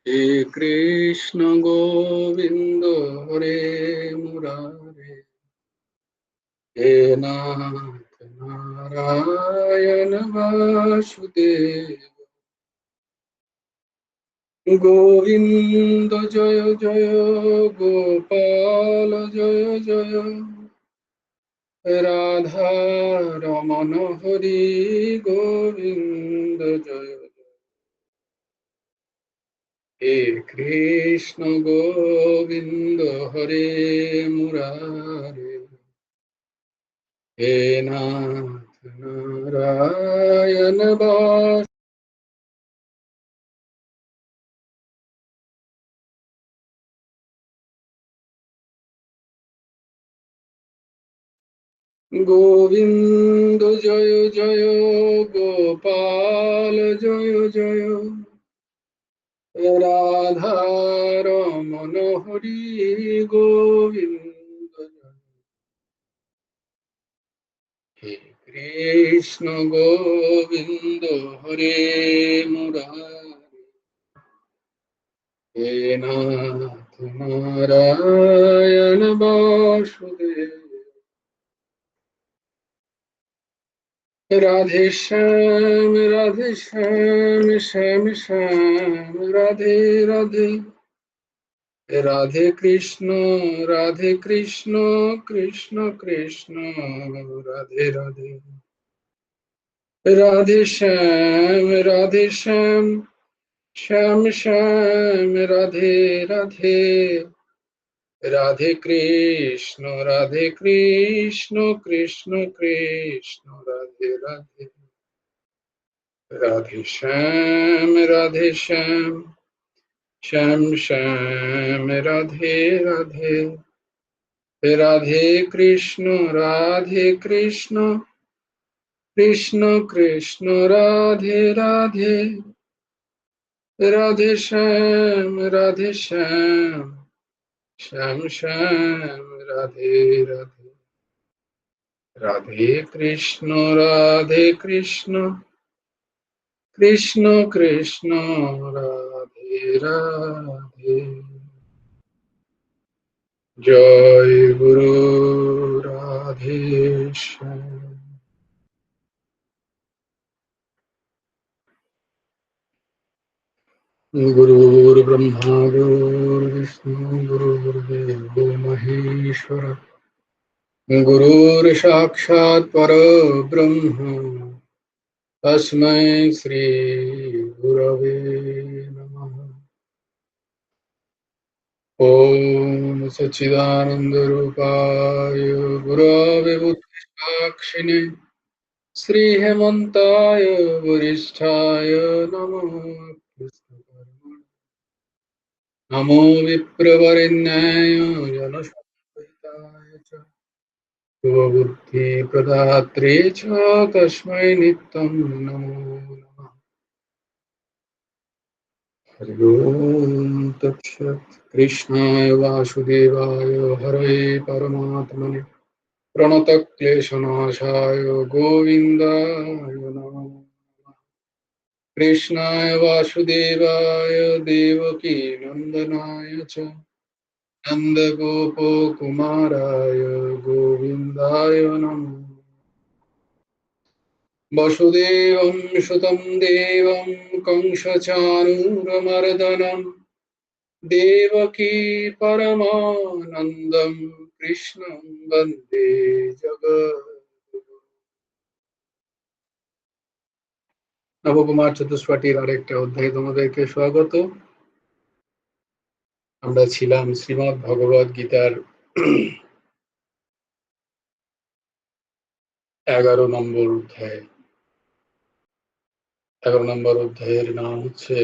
হে কৃষ্ণ গোবিন্দ হরে মুরারে, হে নাথ নারায়ণ বাসুদেব, গোবিন্দ জয় জয়, গোপাল জয় জয়, রাধা রমণ হরি গোবিন্দ জয় জয়। হে কৃষ্ণ গোবিন্দ হরে মুরারে, হে নাথ নারায়ণ বাস, গোবিন্দ জয় জয়, গোপাল জয় জয়, রাধা রমণ হরি গোবিন্দ জয়। হে কৃষ্ণ গোবিন্দ হরে মুরারি, হে নাথ নারায়ণ বাসুদেব, রাধে শ্যাম রাধে শ্যাম, শ্যাম শ্যাম রাধে রাধে, রাধে কৃষ্ণ কৃষ্ণ কৃষ্ণ রাধে রাধে, রাধে শ্যাম শ্যাম শ্যাম রাধে রাধে, রাধে কৃষ্ণ কৃষ্ণ কৃষ্ণ রাধে রাধে, রাধে শ্যাম শ্যাম শ্যাম রাধে রাধে, রাধে কৃষ্ণ কৃষ্ণ কৃষ্ণ রাধে রাধে, রাধে শ্যাম শ্যাম শ্যাম রাধে রাধে, রাধে কৃষ্ণ কৃষ্ণ কৃষ্ণ রাধে রাধে। জয় গুরু রাধে শ্যাম। गुरुर्ब्रह्मा गुरुर्विष्णु गुरुर्देवो महेश्वर, गुरुर्साक्षात् परब्रह्म, तस्मै श्री गुरवे नमः। ॐ सच्चिदानंद रूपाय गुरवे बुद्धिसाक्षिणे, श्री हेमंताय वरिष्ठाय नमो नमो विप्रवरेण्याय जनसंहिताय च, स्वबुद्धि प्रदात्रे च तस्मै नित्यं नमो नमः। हरि ओम तत्सत्। कृष्णाय वासुदेवाय हरये परमात्मने प्रणतक्लेशनाशाय गोविन्दाय नमः। कृष्णाय वासुदेवाय देवकी नंदनाय च, नन्दगोपकुमाराय गोविन्दाय नमः। वसुदेवं सुतं देवं कंसचाणूरमर्दनं, देवकी परमानन्दं कृष्णं वन्दे जगद्गुरुं। নবকুমার চতুষ্পাঠীর আরেকটা অধ্যায় তোমাদেরকে স্বাগত। আমরা ছিলাম শ্রীমদ্ ভগবদ গীতার 11 নম্বর অধ্যায়। 11 নম্বর অধ্যায়ের নাম হচ্ছে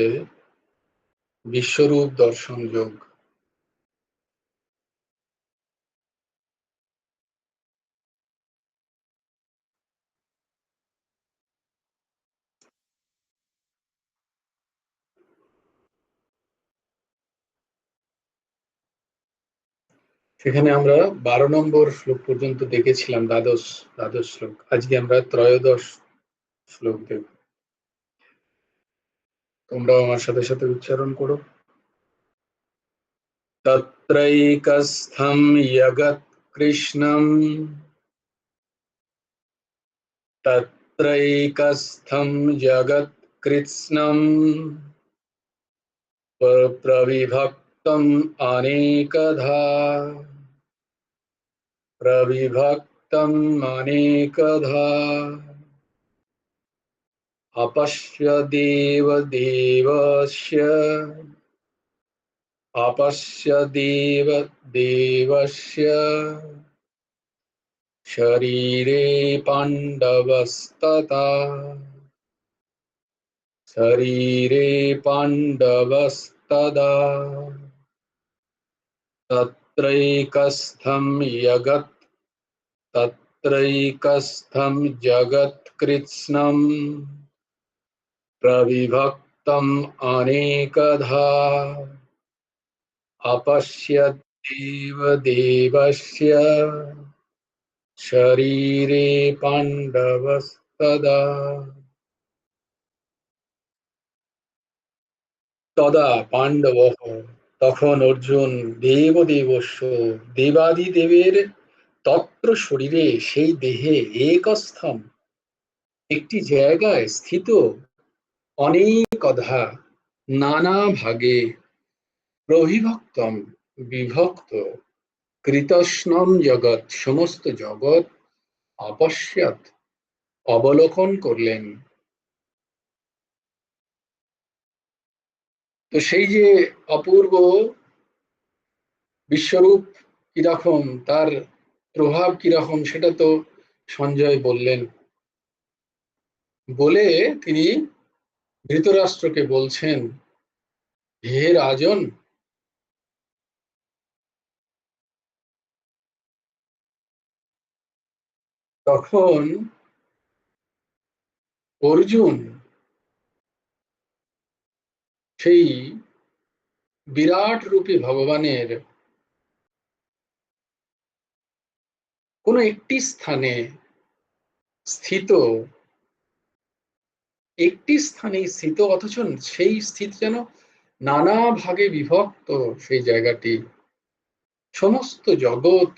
বিশ্বরূপ দর্শন যোগ। সেখানে আমরা 12 নম্বর শ্লোক পর্যন্ত দেখেছিলাম, দ্বাদশ শ্লোক। আজকে আমরা ত্রয়োদশ শ্লোক দেখব। তোমরাও আমার সাথে সাথে উচ্চারণ করো। तत्रैकस्थं जगत् कृष्णं तत्रैकस्थं जगत् कृत्स्नं प्रविभक्तम् अनेकधा प्रविभक्तम् अनेकधा अपश्य देव देवस्य अपश्य देव देवस्य शरीरे पाण्डवस्तथा शरीरे पाण्डवस्तदा तत्रैकस्थं जगत् तत्रैकस्थं जगत्कृत्स्नं प्रविभक्तम् अनेकधा अपश्यद्देव देवस्य शरीरे पाण्डवस्तदा তদা পাণ্ডবঃ তখন অর্জুন দেবদেবস্য দেবাদিদেবের তত্র শরীরে সেই দেহে একস্থান একটি জায়গায় স্থিত অনেকধা নানা ভাগে প্রবিভক্তম বিভক্ত কৃতস্নম জগৎ সমস্ত জগৎ অপশ্যাৎ অবলোকন করলেন। তো সেই যে অপূর্ব বিশ্বরূপ কিরকম, তার প্রভাব কিরকম, সেটা তো সঞ্জয় বললেন। বলে তিনি ধৃতরাষ্ট্রকে বলছেন, হে রাজন, তখন অর্জুন সেই বিরাট রূপী ভগবানের কোনো একটি স্থানে স্থিত, অথচ সেই স্থিত যেন নানা ভাগে বিভক্ত সেই জায়গাটি। সমস্ত জগৎ,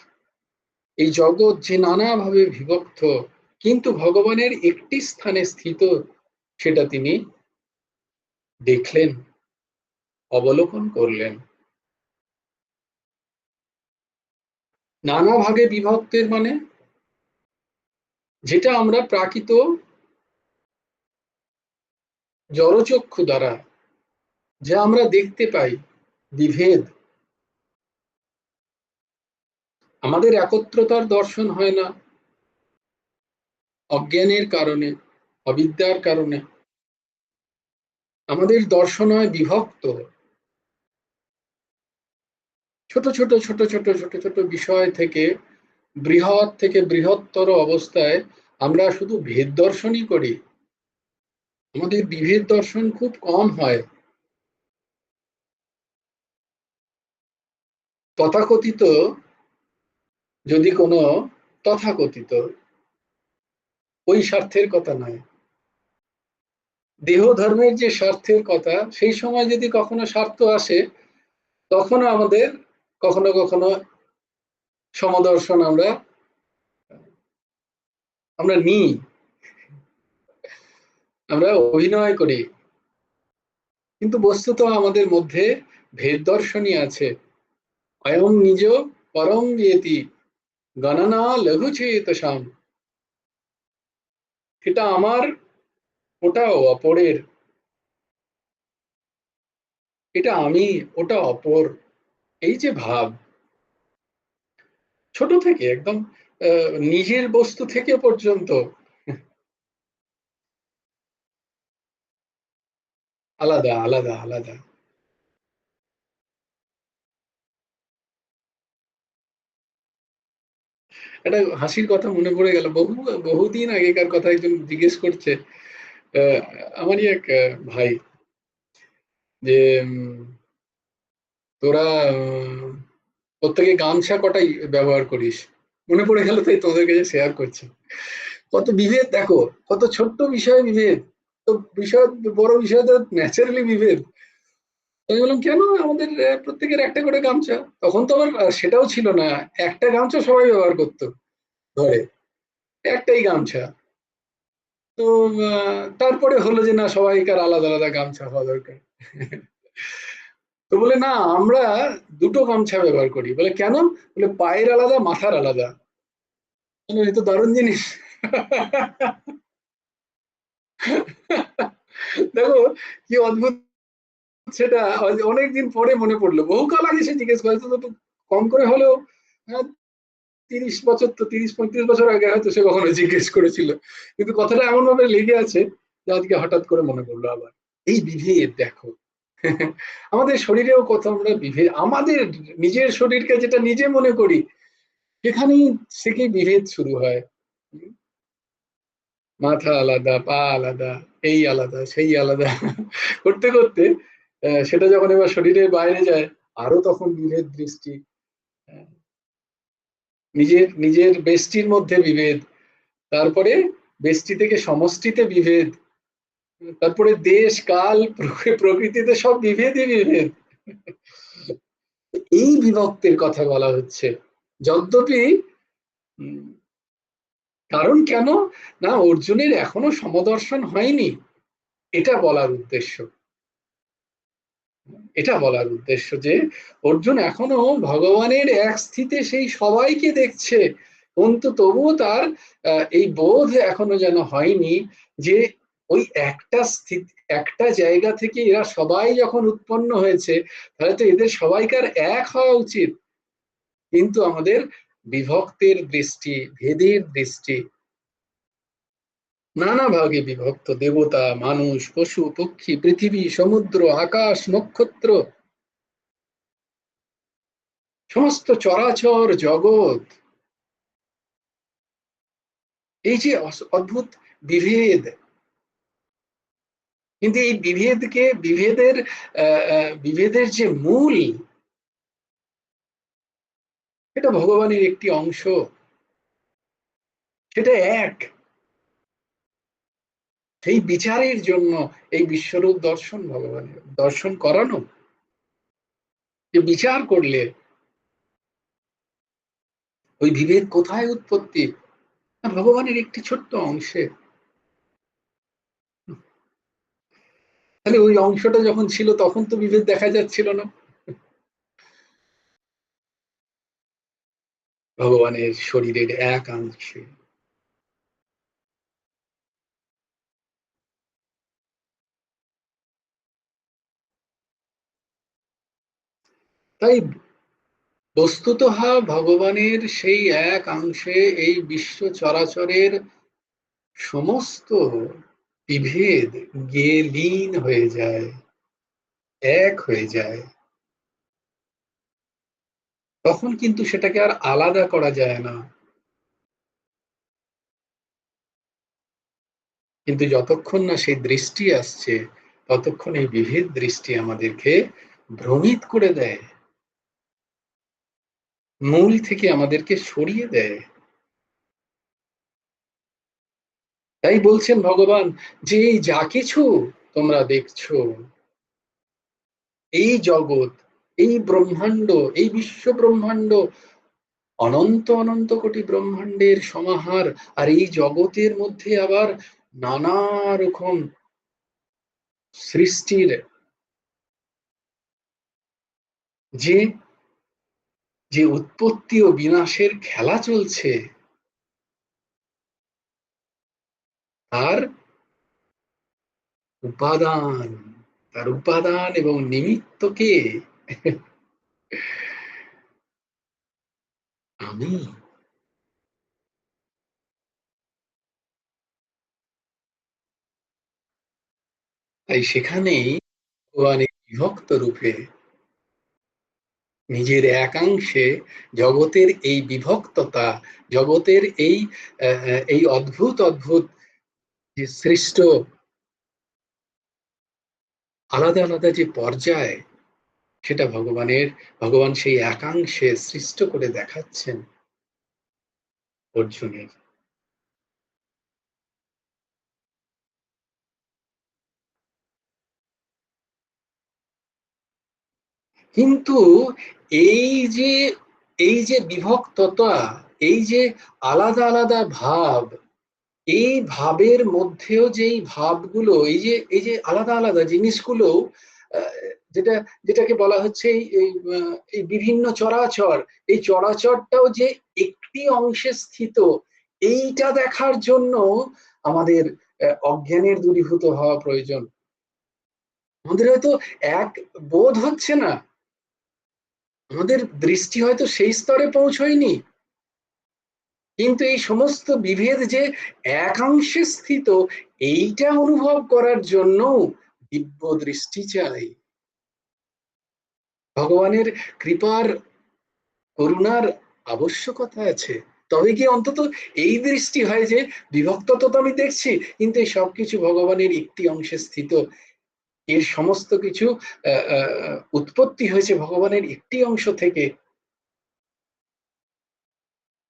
এই জগৎ যে নানাভাবে বিভক্ত, কিন্তু ভগবানের একটি স্থানে স্থিত, সেটা তিনি দেখলেন, অবলোকন করলেন। নানা ভাগে বিভক্তের মানে যেটা আমরা প্রাকৃত জড়চক্ষু দ্বারা যা আমরা দেখতে পাই, বিভেদ, আমাদের একত্রতার দর্শন হয় না অজ্ঞানের কারণে, অবিদ্যার কারণে। আমাদের দর্শন হয় বিভক্ত, ছোট ছোট ছোট ছোট ছোট ছোট বিষয় থেকে বৃহৎ থেকে বৃহত্তর অবস্থায় আমরা শুধু ভেদ দর্শনই করি, আমাদের বিভেদ দর্শন খুব কম হয়। তথাকথিত, যদি কোনো তথাকথিত ওই স্বার্থের কথা নয়, দেহ ধর্মের যে স্বার্থের কথা, সেই সময় যদি কখনো স্বার্থ আসে, তখনও আমাদের কখনো কখনো সমদর্শন আমরা আমরা নিই, আমরা অভিনয় করি, কিন্তু বস্তুত আমাদের মধ্যে ভেদ দর্শনই আছে। অয়ং নিজ পরং ইয়েতি গণনা লঘু চেতসাম, এটা আমার, ওটাও অপরের, এটা আমি, ওটা অপর, এই যে ভাব, ছোট থেকে একদম নিজের বস্তু থেকে পর্যন্ত আলাদা আলাদা আলাদা। একটা হাসির কথা মনে পড়ে গেল, বহুদিন আগেকার কথা, একজন জিজ্ঞেস করছে আমারই এক ভাই, যে তোরা প্রত্যেকে গামছা কটাই ব্যবহার করিস, মনে পড়ে গেল তাই তোদের কাছে শেয়ার করছি। কত বিভেদ দেখো, কত ছোট্ট বিষয় বিভেদ, তো বিষয়, বড় বিষয় তো ন্যাচারালি বিভেদ। আমি বললাম কেন, আমাদের প্রত্যেকের একটা করে গামছা। তখন তো আবার সেটাও ছিল না, একটা গামছা সবাই ব্যবহার করতো ঘরে, একটাই গামছা। তো তারপরে হলো যে না, সবাইকার আলাদা আলাদা গামছা হওয়া দরকার। তো বলে না, আমরা দুটো গামছা ব্যবহার করি। বলে কেন? বলে পায়ের আলাদা, মাথার আলাদা। এই তো দারুণ জিনিস। দেখো কি অদ্ভুত সেটা। অনেকদিন পরে মনে পড়লো, বহুকাল আগে সে জিজ্ঞেস করেছে, তো কম করে হলেও 30 বছর, তো 30-35 বছর আগে হয়তো সে কখনো জিজ্ঞেস করেছিল, কিন্তু কথাটা এমন ভাবে লেগে আছে যে আজকে হঠাৎ করে মনে পড়লো আবার। এই বিভেদ দেখো। আমাদের শরীরেও কত আমরা বিভেদ, আমাদের নিজের শরীরকে যেটা নিজে মনে করি সেখানেই থেকেই বিভেদ শুরু হয়। মাথা আলাদা, পা আলাদা, এই আলাদা সেই আলাদা করতে করতে সেটা যখন এবার শরীরের বাইরে যায়, আরো তখন বিভেদ দৃষ্টি। নিজের নিজের ব্যষ্টির মধ্যে বিভেদ, তারপরে ব্যষ্টি থেকে সমষ্টিতে বিভেদ, তারপরে দেশ কাল প্রকৃতিতে সব বিভেদই বিভেদ। এই বিভক্তের কথা বলা হচ্ছে। যদ্যপি কারণ কেন, না অর্জুনের এখনো সমদর্শন হয়নি, এটা বলার উদ্দেশ্য। এটা বলার উদ্দেশ্য যে অর্জুন এখনো ভগবানের এক স্থিতে সেই সবাইকে দেখছে, কিন্তু তবুও তার এই বোধ এখনো যেন হয়নি যে ওই একটা স্থিতি, একটা জায়গা থেকে এরা সবাই যখন উৎপন্ন হয়েছে, তাহলে তো এদের সবাইকার এক হওয়া উচিত। কিন্তু আমাদের বিভক্তের দৃষ্টি, ভেদের দৃষ্টি, নানা ভাগে বিভক্ত, দেবতা, মানুষ, পশু, পক্ষী, পৃথিবী, সমুদ্র, আকাশ, নক্ষত্র, সমস্ত চরাচর জগৎ, এই যে অদ্ভুত বিভেদ। কিন্তু এই বিভেদকে, বিভেদের যে মূল, এটা ভগবানের একটি অংশ, সেটা এক। সেই বিচারের জন্য এই বিশ্বরূপ দর্শন, ভগবানের দর্শন করানো, যে বিচার করলে ওই বিভেদ কোথায় উৎপত্তি, ভগবানের একটি ছোট্ট অংশে। তাহলে ওই অংশটা যখন ছিল তখন তো বিভেদ দেখা যাচ্ছিল না, ভগবানের শরীরের এক অংশে। তাই বস্তুতঃ ভগবানের সেই এক অংশে এই বিশ্ব চরাচরের সমস্ত বিভেদ গিয়ে লীন হয়ে যায়, এক হয়ে যায়। তখন কিন্তু সেটাকে আর আলাদা করা যায় না। কিন্তু যতক্ষণ না সেই দৃষ্টি আসছে, ততক্ষণ এই বিভেদ দৃষ্টি আমাদেরকে ভ্রমিত করে দেয়, মূল থেকে আমাদেরকে সরিয়ে দেয়। তাই বলছেন ভগবান যে এই যা কিছু তোমরা দেখছো, এই জগৎ, এই ব্রহ্মাণ্ড, এই বিশ্ব ব্রহ্মাণ্ড, অনন্ত অনন্ত কোটি ব্রহ্মাণ্ডের সমাহার, আর এই জগতের মধ্যে আবার নানা রকম সৃষ্টির যে যে উৎপত্তি ও বিনাশের খেলা চলছে, তার উপাদান, তার উপাদান এবং নিমিত্তকে আমি। তাই সেখানেই ভগবান এই বিভক্ত রূপে নিজের একাংশে জগতের এই বিভক্ততা, জগতের এই অদ্ভুত অদ্ভুত যে সৃষ্ট আলাদা আলাদা যে পর্যায়, সেটা ভগবান সেই একাংশে সৃষ্ট করে দেখাচ্ছেন অর্জুনের। কিন্তু এই যে এই যে বিভক্ততা, এই যে আলাদা আলাদা ভাব, এই ভাবের মধ্যেও যে এই ভাবগুলো, এই যে আলাদা আলাদা জিনিসগুলো, আহ, যেটা যেটাকে বলা হচ্ছে এই বিভিন্ন চরাচর, এই চরাচরটাও যে একটি অংশে স্থিত, এইটা দেখার জন্য আমাদের অজ্ঞানের দূরীভূত হওয়া প্রয়োজন। আমাদের হয়তো এক বোধ হচ্ছে না, আমাদের দৃষ্টি হয়তো সেই স্তরে পৌঁছয়নি, কিন্তু এই সমস্ত বিভেদ যে একাংশে স্থিত, এইটা অনুভব করার জন্য দিব্য দৃষ্টি চাই, ভগবানের কৃপার করুণার আবশ্যকতা আছে। তবে কি অন্তত এই দৃষ্টি হয় যে বিভক্ত তো আমি দেখছি, কিন্তু এই সবকিছু ভগবানের একটি অংশে স্থিত, এর সমস্ত কিছু উৎপত্তি হয়েছে ভগবানের একটি অংশ থেকে।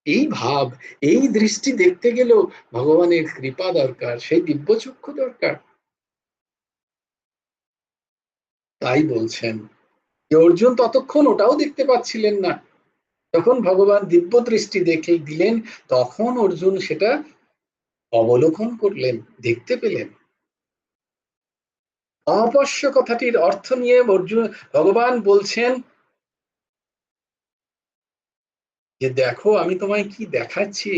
এই ভাব, এই দৃষ্টি দেখতে গেলেও ভগবানের কৃপা দরকার, সেই দিব্যচক্ষু দরকার। তাই বলছেন যে অর্জুন ততক্ষণ ওটাও দেখতে পাচ্ছিলেন না, যখন ভগবান দিব্য দৃষ্টি দেখে দিলেন, তখন অর্জুন সেটা অবলোকন করলেন, দেখতে পেলেন। অপশ্য কথাটির অর্থ নিয়ে অর্জুন, ভগবান বলছেন যে দেখো আমি তোমায় কি দেখাচ্ছি,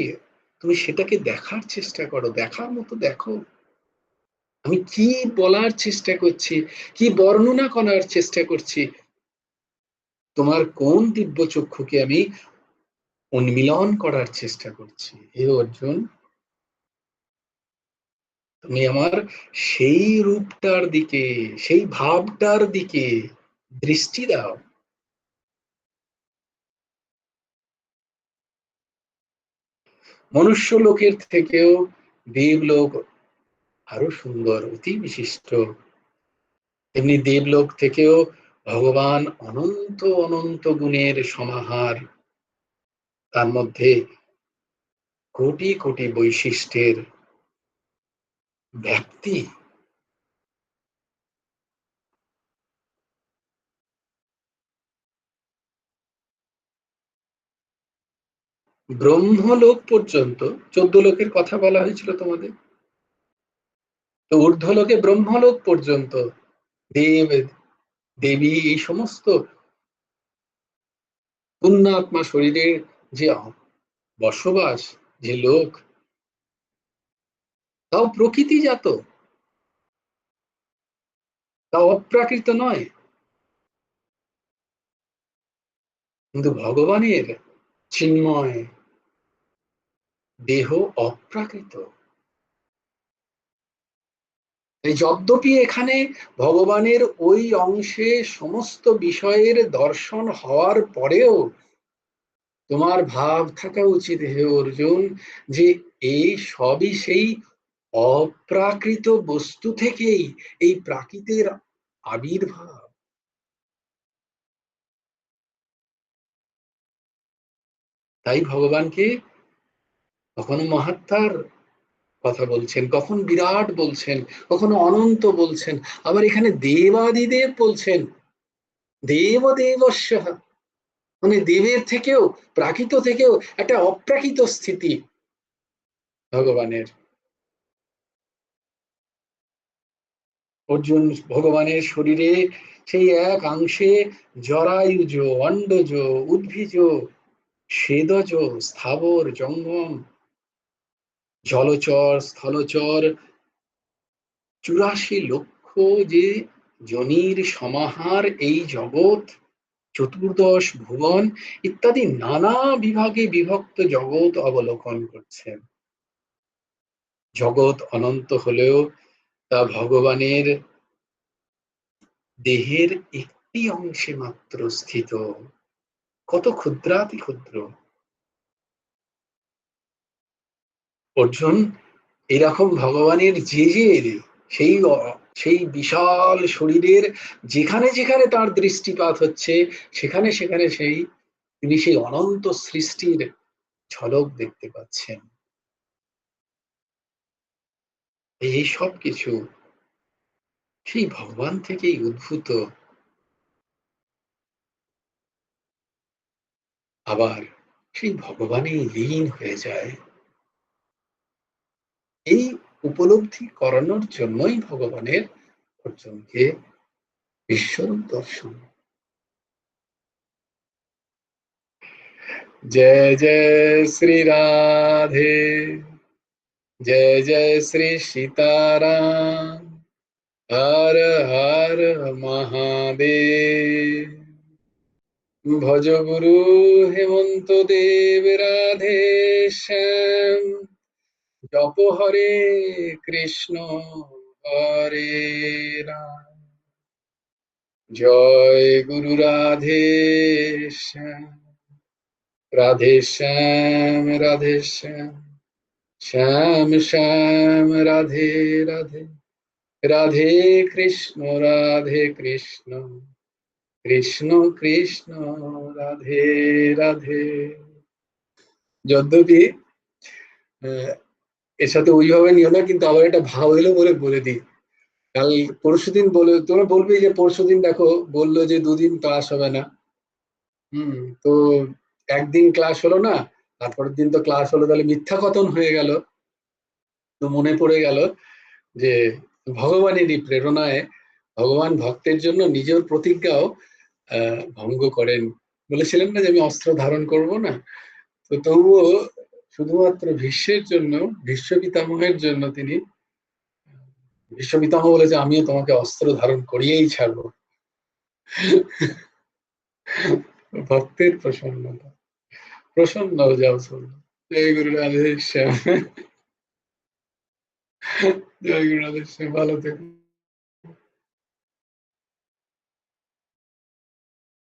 তুমি সেটাকে দেখার চেষ্টা করো, দেখার মতো দেখো আমি কি বলার চেষ্টা করছি, কি বর্ণনা করার চেষ্টা করছি। তোমার কোন দিব্য চক্ষুকে আমি উন্মিলন করার চেষ্টা করছি, হে অর্জুন, তুমি আমার সেই রূপটার দিকে, সেই ভাবটার দিকে দৃষ্টি দাও। মনুষ্য লোকের থেকেও দেবলোক আরো সুন্দর, অতি বিশিষ্ট। তেমনি দেবলোক থেকেও ভগবান অনন্ত অনন্ত গুণের সমাহার, তার মধ্যে কোটি কোটি বৈশিষ্ট্যের ব্যাপ্তি। ব্রহ্মলোক পর্যন্ত, 14 লোকের কথা বলা হয়েছিল তোমাদের, তো ঊর্ধ্বলোকে ব্রহ্মলোক পর্যন্ত দেব দেবী এই সমস্ত পুণ্যাত্মা শরীরের যে বসবাস, যে লোক, তাও প্রকৃতিজাত, তাও অপ্রাকৃত নয়, কিন্তু ভগবানের চিন্ময় দেহ অপ্রাকৃত। এই যদ্যপি এখানে ভগবানের ওই অংশে সমস্ত বিষয়ের দর্শন হওয়ার পরেও তোমার ভাব থাকা উচিত হে অর্জুন, যে এই সবই সেই অপ্রাকৃত বস্তু থেকেই এই প্রাকৃতের আবির্ভাব। তাই ভগবানকে কখনো মহাত্মার কথা বলছেন, কখন বিরাট বলছেন, কখনো অনন্ত বলছেন, আবার এখানে দেবাদিদেব বলছেন, দেব দেবস্য, মানে দেবের থেকেও, প্রাকৃত থেকেও একটা অপ্রাকৃত স্থিতি ভগবানের। অর্জুন ভগবানের শরীরে সেই এক অংশে জরায়ুজ, অন্ডজ, উদ্ভিজ, স্বেদজ, স্থাবর, জঙ্গম, জলচর, স্থলচর, 84 লক্ষ যে জনির সমাহার এই জগৎ, চতুর্দশ ভুবন ইত্যাদি নানা বিভাগে বিভক্ত জগৎ অবলোকন করছেন। জগৎ অনন্ত হলেও তা ভগবানের দেহের একটি অংশে মাত্র স্থিত, কত ক্ষুদ্রাতি ক্ষুদ্র। অর্জুন, এরকম ভগবানের যে যে সেই সেই বিশাল শরীরের যেখানে যেখানে তার দৃষ্টিপাত হচ্ছে, সেখানে সেখানে তিনি সেই অনন্ত সৃষ্টির ঝলক দেখতে পাচ্ছেন। এই সব কিছু সেই ভগবান থেকেই উদ্ভূত। আবার সেই ভগবানেই লীন হয়ে যায়। এই উপলব্ধি করানোর জন্যই ভগবানের অর্জুনকে বিশ্বরূপ দর্শন। जय जय श्री राधे, जय जय श्री सीताराम, हर हर महादेव। भज गुरु हेमंत देव राधे श्याम, जप हरे कृष्ण हरे राम, जय गुरु राधे श्याम, राधे श्याम राधे श्याम, श्याम श्याम राधे राधे, राधे कृष्ण कृष्ण कृष्ण राधे राधे। যদ্যপি এর সাথে ওইভাবে নিও না, কিন্তু আবার একটা ভাব এলো বলে বলে দিই। কাল পরশুদিন বলে তোমরা বলবে যে পরশুদিন দেখো বললো যে 2 দিন ক্লাস হবে না। তো একদিন ক্লাস হলো না, তারপরের দিন তো ক্লাস হলো, তাহলে মিথ্যা কথন হয়ে গেল। তো মনে পড়ে গেল যে ভগবানেরই প্রেরণায় ভগবান ভক্তের জন্য নিজের প্রতিজ্ঞাও ভঙ্গ করেন। বলেছিলেন না যে আমি অস্ত্র ধারণ করব না, তো তবুও শুধুমাত্র ভীষ্মের জন্য, ভীষ্ম পিতামহের জন্য তিনি, ভীষ্ম পিতামহ বলেছে আমিও তোমাকে অস্ত্র ধারণ করিয়েই ছাড়বো। ভক্তের প্রসন্নতা, প্রসন্ন হয়ে যাও। জয় গুরু রাধে শ্যাম, জয় গুরু রাধে শ্যাম, ভালো থেকো।